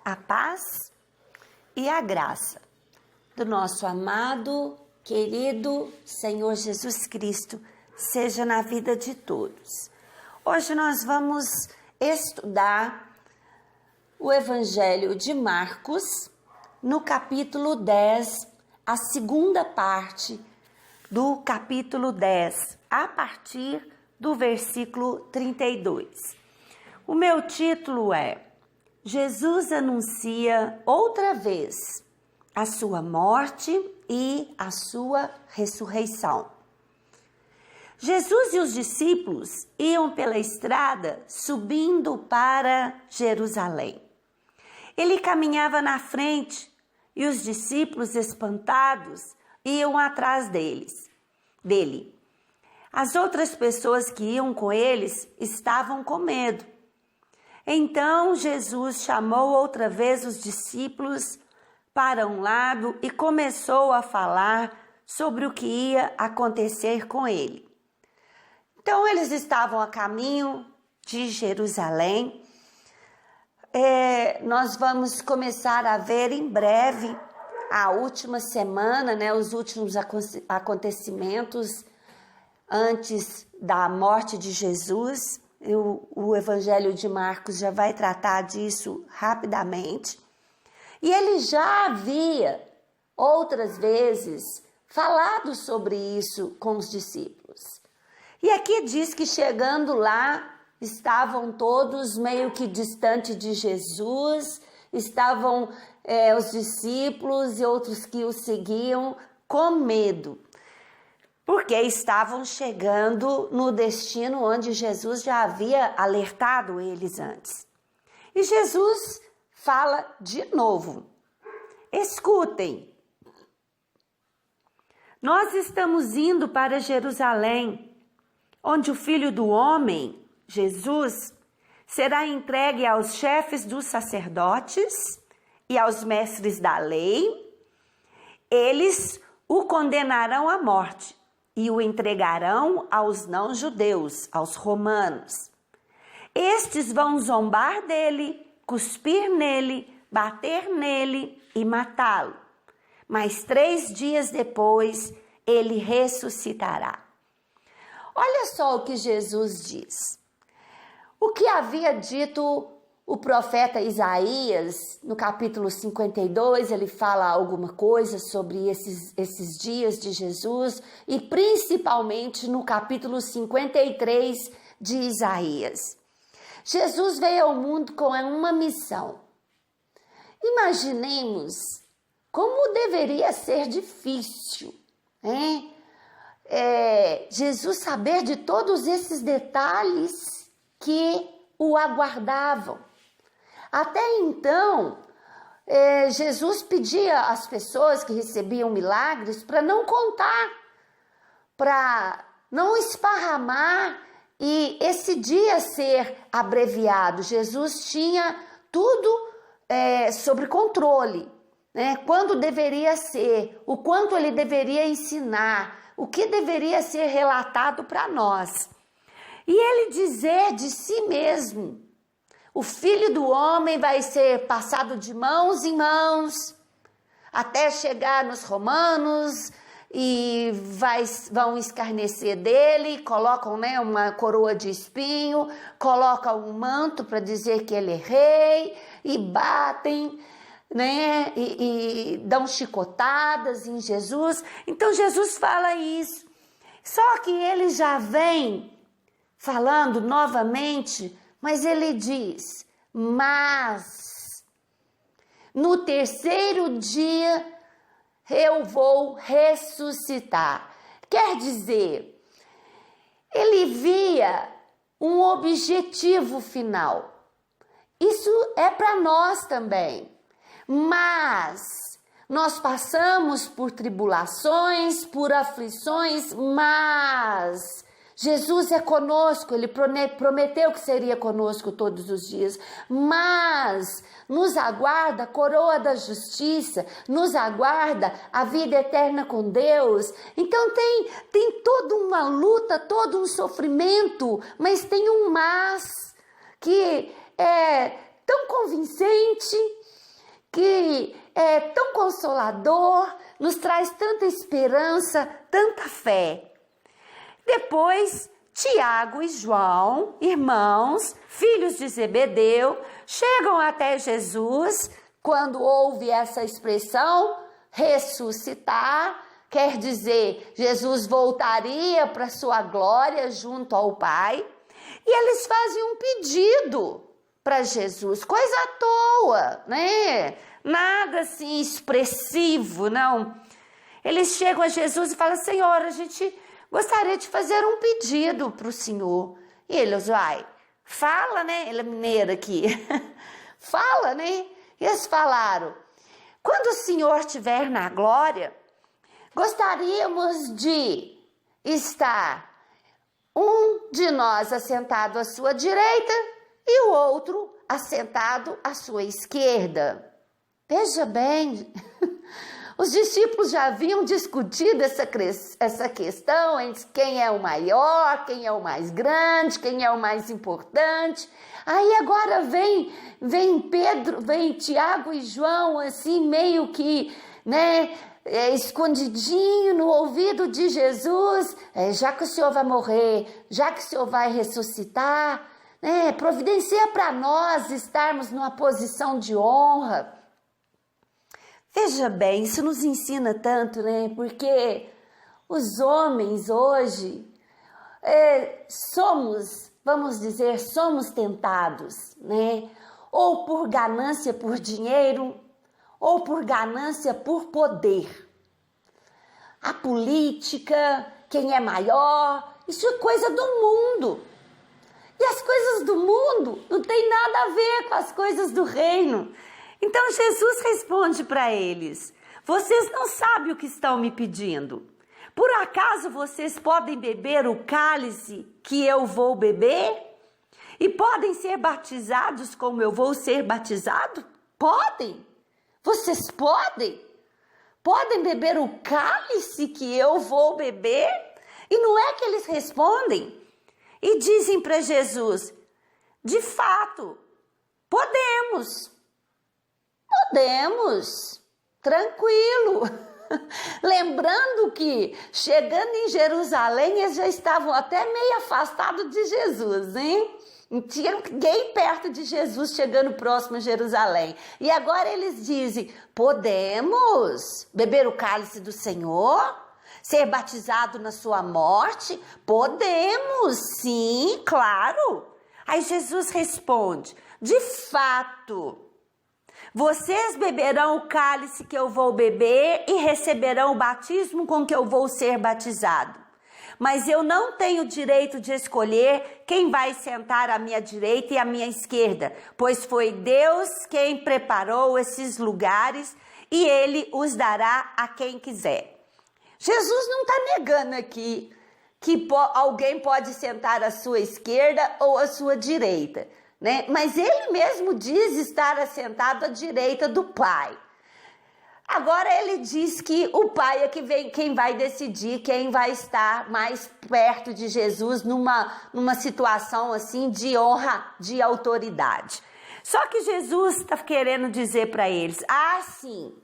A paz e a graça do nosso amado, querido Senhor Jesus Cristo seja na vida de todos. Hoje nós vamos estudar o Evangelho de Marcos, no capítulo 10, a segunda parte do capítulo 10, a partir do versículo 32. O meu título é Jesus anuncia outra vez a sua morte e a sua ressurreição. Jesus e os discípulos iam pela estrada subindo para Jerusalém. Ele caminhava na frente e os discípulos, espantados, iam atrás dele. As outras pessoas que iam com eles estavam com medo. Então Jesus chamou outra vez os discípulos para um lado e começou a falar sobre o que ia acontecer com ele. Então eles estavam a caminho de Jerusalém. Nós vamos começar a ver em breve a última semana, os últimos acontecimentos antes da morte de Jesus. O Evangelho de Marcos já vai tratar disso rapidamente. E ele já havia outras vezes falado sobre isso com os discípulos. E aqui diz que chegando lá, estavam todos meio que distante de Jesus, estavam os discípulos e outros que o seguiam com medo, porque estavam chegando no destino onde Jesus já havia alertado eles antes. E Jesus fala de novo: escutem, nós estamos indo para Jerusalém, onde o Filho do Homem, Jesus, será entregue aos chefes dos sacerdotes e aos mestres da lei. Eles o condenarão à morte e o entregarão aos não-judeus, aos romanos. Estes vão zombar dele, cuspir nele, bater nele e matá-lo. Mas 3 dias depois, ele ressuscitará. Olha só o que Jesus diz. O que havia dito o profeta Isaías, no capítulo 52, ele fala alguma coisa sobre esses dias de Jesus, e principalmente no capítulo 53 de Isaías. Jesus veio ao mundo com uma missão. Imaginemos como deveria ser difícil, hein? Jesus saber de todos esses detalhes que o aguardavam. Até então, Jesus pedia às pessoas que recebiam milagres para não contar, para não esparramar e esse dia ser abreviado. Jesus tinha tudo sobre controle, quando deveria ser, o quanto ele deveria ensinar, o que deveria ser relatado para nós. E ele dizer de si mesmo: o Filho do Homem vai ser passado de mãos em mãos, até chegar nos romanos, e vão escarnecer dele, colocam uma coroa de espinho, colocam um manto para dizer que ele é rei, e batem, e dão chicotadas em Jesus. Então Jesus fala isso, só que ele já vem falando novamente, mas ele diz: mas no 3º dia eu vou ressuscitar. Quer dizer, ele via um objetivo final. Isso é para nós também. Mas nós passamos por tribulações, por aflições, mas Jesus é conosco, ele prometeu que seria conosco todos os dias, mas nos aguarda a coroa da justiça, nos aguarda a vida eterna com Deus. Então tem toda uma luta, todo um sofrimento, mas tem um mas que é tão convincente que é tão consolador, nos traz tanta esperança, tanta fé. Depois, Tiago e João, irmãos, filhos de Zebedeu, chegam até Jesus quando ouve essa expressão, ressuscitar, quer dizer, Jesus voltaria para sua glória junto ao Pai, e eles fazem um pedido para Jesus, coisa à toa, né? Nada assim expressivo, não. Eles chegam a Jesus e falam: Senhor, a gente gostaria de fazer um pedido para o Senhor. E eles, fala, né? Ele é mineiro aqui. Fala, né? E eles falaram: quando o Senhor estiver na glória, gostaríamos de estar um de nós assentado à sua direita e o outro assentado à sua esquerda. Veja bem, os discípulos já haviam discutido essa questão entre quem é o maior, quem é o mais grande, quem é o mais importante. Aí agora vem Pedro, vem Tiago e João, assim meio que, né, escondidinho no ouvido de Jesus, já que o Senhor vai morrer, já que o Senhor vai ressuscitar, né, providencia para nós estarmos numa posição de honra. Veja bem, isso nos ensina tanto, né? Porque os homens hoje somos tentados, né? Ou por ganância por dinheiro, ou por ganância por poder. A política, quem é maior, isso é coisa do mundo. E as coisas do mundo não tem nada a ver com as coisas do reino. Então Jesus responde para eles: vocês não sabem o que estão me pedindo. Por acaso vocês podem beber o cálice que eu vou beber? E podem ser batizados como eu vou ser batizado? Podem. Vocês podem? Podem beber o cálice que eu vou beber? E não é que eles respondem e dizem para Jesus: de fato, podemos. Podemos, tranquilo. Lembrando que, chegando em Jerusalém, eles já estavam até meio afastados de Jesus, hein? Não tinha ninguém perto de Jesus chegando próximo a Jerusalém. E agora eles dizem: podemos beber o cálice do Senhor? Ser batizado na sua morte? Podemos, sim, claro. Aí Jesus responde: de fato, vocês beberão o cálice que eu vou beber e receberão o batismo com que eu vou ser batizado. Mas eu não tenho direito de escolher quem vai sentar à minha direita e à minha esquerda, pois foi Deus quem preparou esses lugares e Ele os dará a quem quiser. Jesus não está negando aqui que alguém pode sentar à sua esquerda ou à sua direita, né? Mas ele mesmo diz estar assentado à direita do Pai. Agora ele diz que o Pai é quem vai decidir quem vai estar mais perto de Jesus numa situação assim de honra, de autoridade. Só que Jesus está querendo dizer para eles: sim,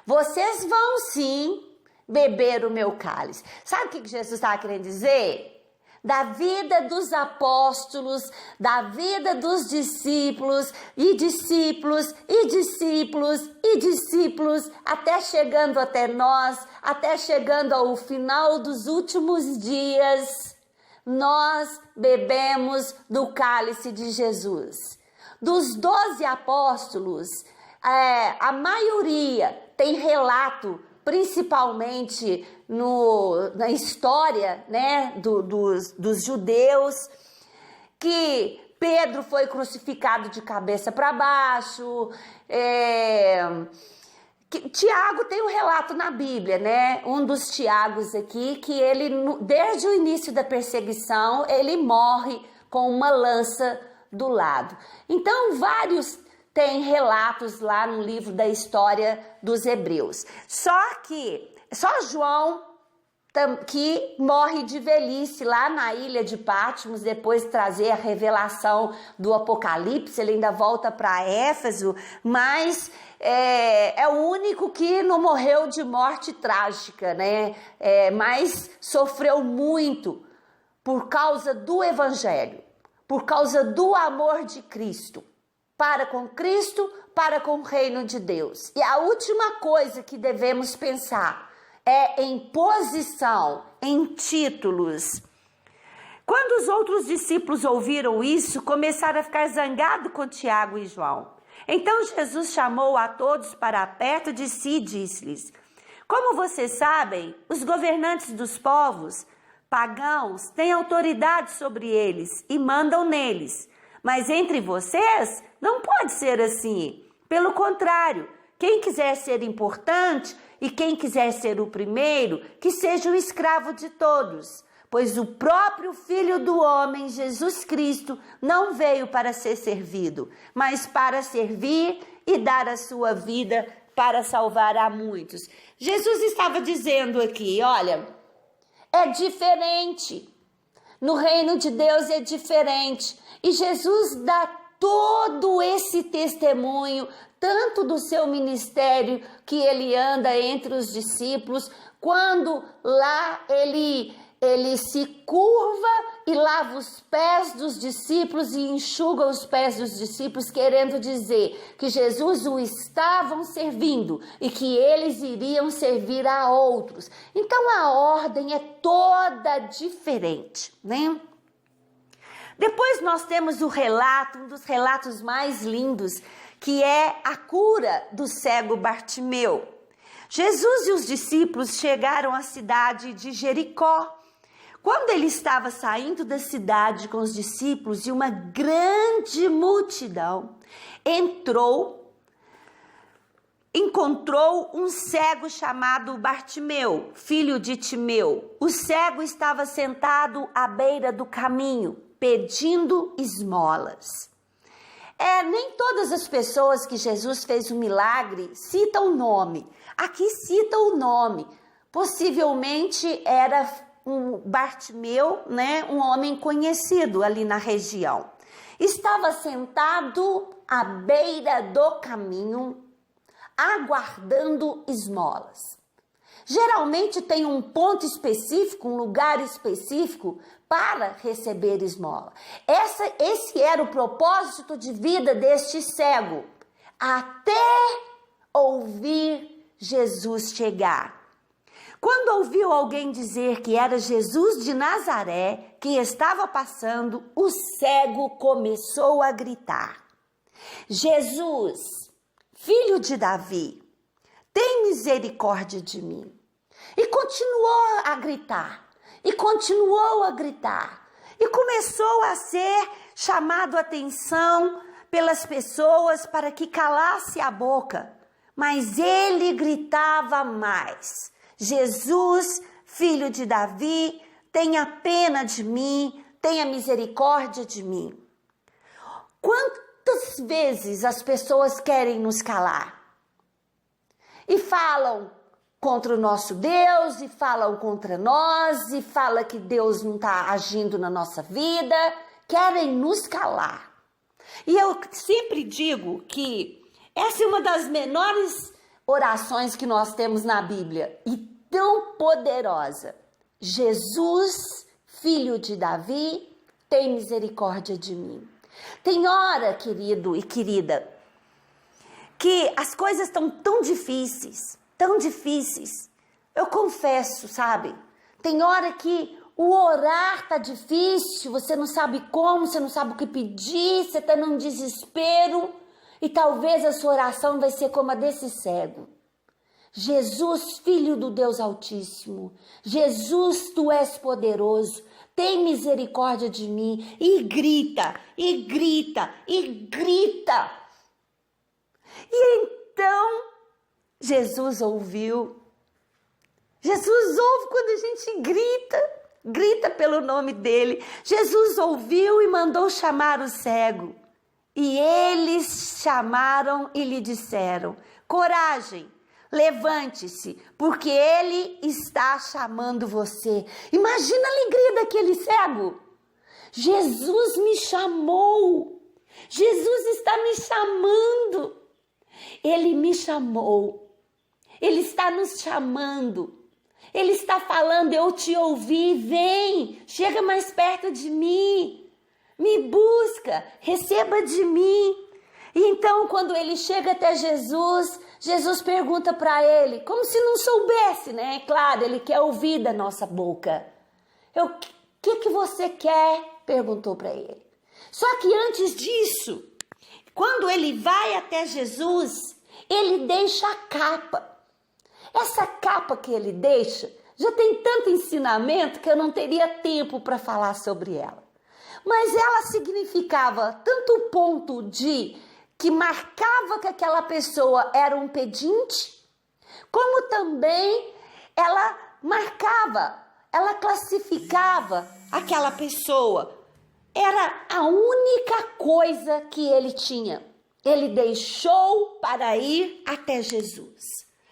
vocês vão sim beber o meu cálice. Sabe o que Jesus estava querendo dizer? Da vida dos apóstolos, da vida dos discípulos, e discípulos, e discípulos, e discípulos, até chegando até nós, até chegando ao final dos últimos dias, nós bebemos do cálice de Jesus. Dos 12 apóstolos, a maioria tem relato, principalmente na história, né, dos judeus, que Pedro foi crucificado de cabeça para baixo. Tiago tem um relato na Bíblia, né? Um dos Tiagos aqui, que ele, desde o início da perseguição, ele morre com uma lança do lado. Então, vários tem relatos lá no livro da história dos Hebreus. Só João que morre de velhice lá na ilha de Patmos, depois de trazer a revelação do Apocalipse. Ele ainda volta para Éfeso, mas é o único que não morreu de morte trágica, né? Mas sofreu muito por causa do Evangelho, por causa do amor de Cristo, para com o reino de Deus. E a última coisa que devemos pensar é em posição, em títulos. Quando os outros discípulos ouviram isso, começaram a ficar zangados com Tiago e João. Então Jesus chamou a todos para perto de si e disse-lhes: como vocês sabem, os governantes dos povos pagãos têm autoridade sobre eles e mandam neles. Mas entre vocês não pode ser assim. Pelo contrário, quem quiser ser importante e quem quiser ser o primeiro, que seja o escravo de todos. Pois o próprio Filho do Homem, Jesus Cristo, não veio para ser servido, mas para servir e dar a sua vida para salvar a muitos. Jesus estava dizendo aqui, olha, é diferente. No reino de Deus é diferente. E Jesus dá todo esse testemunho, tanto do seu ministério, que ele anda entre os discípulos, quando lá ele se curva e lava os pés dos discípulos e enxuga os pés dos discípulos, querendo dizer que Jesus o estavam servindo e que eles iriam servir a outros. Então a ordem é toda diferente, né? Depois nós temos o relato, um dos relatos mais lindos, que é a cura do cego Bartimeu. Jesus e os discípulos chegaram à cidade de Jericó. Quando ele estava saindo da cidade com os discípulos e uma grande multidão encontrou um cego chamado Bartimeu, filho de Timeu. O cego estava sentado à beira do caminho, pedindo esmolas. Nem todas as pessoas que Jesus fez um milagre citam o nome. Aqui cita o nome. Possivelmente era um Bartimeu, né, um homem conhecido ali na região. Estava sentado à beira do caminho, aguardando esmolas. Geralmente tem um ponto específico, um lugar específico para receber esmola. Esse era o propósito de vida deste cego, até ouvir Jesus chegar. Quando ouviu alguém dizer que era Jesus de Nazaré que estava passando, o cego começou a gritar: Jesus, filho de Davi, tem misericórdia de mim. E continuou a gritar, e continuou a gritar, e começou a ser chamado a atenção pelas pessoas para que calasse a boca, mas ele gritava mais: Jesus, filho de Davi, tenha pena de mim, tenha misericórdia de mim. Quantas vezes as pessoas querem nos calar? E falam contra o nosso Deus, e falam contra nós, e falam que Deus não está agindo na nossa vida, querem nos calar. E eu sempre digo que essa é uma das menores orações que nós temos na Bíblia, e tão poderosa. Jesus, filho de Davi, tem misericórdia de mim. Tem hora, querido e querida, que as coisas estão tão difíceis. Eu confesso, sabe? Tem hora que o orar tá difícil, você não sabe como, você não sabe o que pedir, você tá num desespero, e talvez a sua oração vai ser como a desse cego. Jesus, filho do Deus Altíssimo, Jesus, tu és poderoso, tem misericórdia de mim, e grita, e grita, e grita. E então, Jesus ouviu. Jesus ouve quando a gente grita pelo nome dele. Jesus ouviu e mandou chamar o cego. E eles chamaram e lhe disseram: coragem, levante-se, porque ele está chamando você. Imagina a alegria daquele cego. Jesus me chamou. Jesus está me chamando. Ele me chamou. Ele está nos chamando. Ele está falando, eu te ouvi, vem, chega mais perto de mim, me busca, receba de mim. E então, quando ele chega até Jesus, Jesus pergunta para ele, como se não soubesse, né? Claro, ele quer ouvir da nossa boca. O que você quer? Perguntou para ele. Só que antes disso, quando ele vai até Jesus, ele deixa a capa. Essa capa que ele deixa já tem tanto ensinamento que eu não teria tempo para falar sobre ela. Mas ela significava tanto o ponto de que marcava que aquela pessoa era um pedinte, como também ela marcava, ela classificava aquela pessoa. Era a única coisa que ele tinha. Ele deixou para ir até Jesus.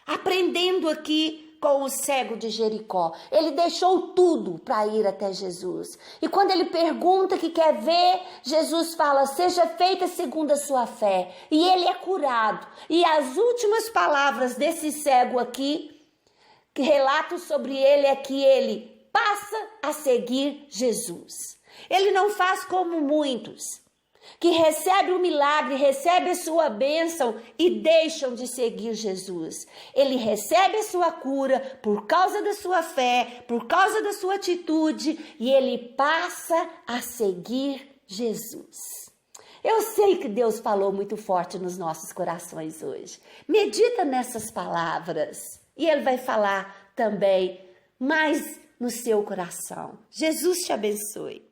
Aprendendo aqui com o cego de Jericó. Ele deixou tudo para ir até Jesus. E quando ele pergunta que quer ver, Jesus fala, seja feita segundo a sua fé. E ele é curado. E as últimas palavras desse cego aqui, que relato sobre ele, é que ele passa a seguir Jesus. Ele não faz como muitos, que recebe o milagre, recebe a sua bênção e deixam de seguir Jesus. Ele recebe a sua cura por causa da sua fé, por causa da sua atitude, e ele passa a seguir Jesus. Eu sei que Deus falou muito forte nos nossos corações hoje. Medita nessas palavras e Ele vai falar também mais no seu coração. Jesus te abençoe.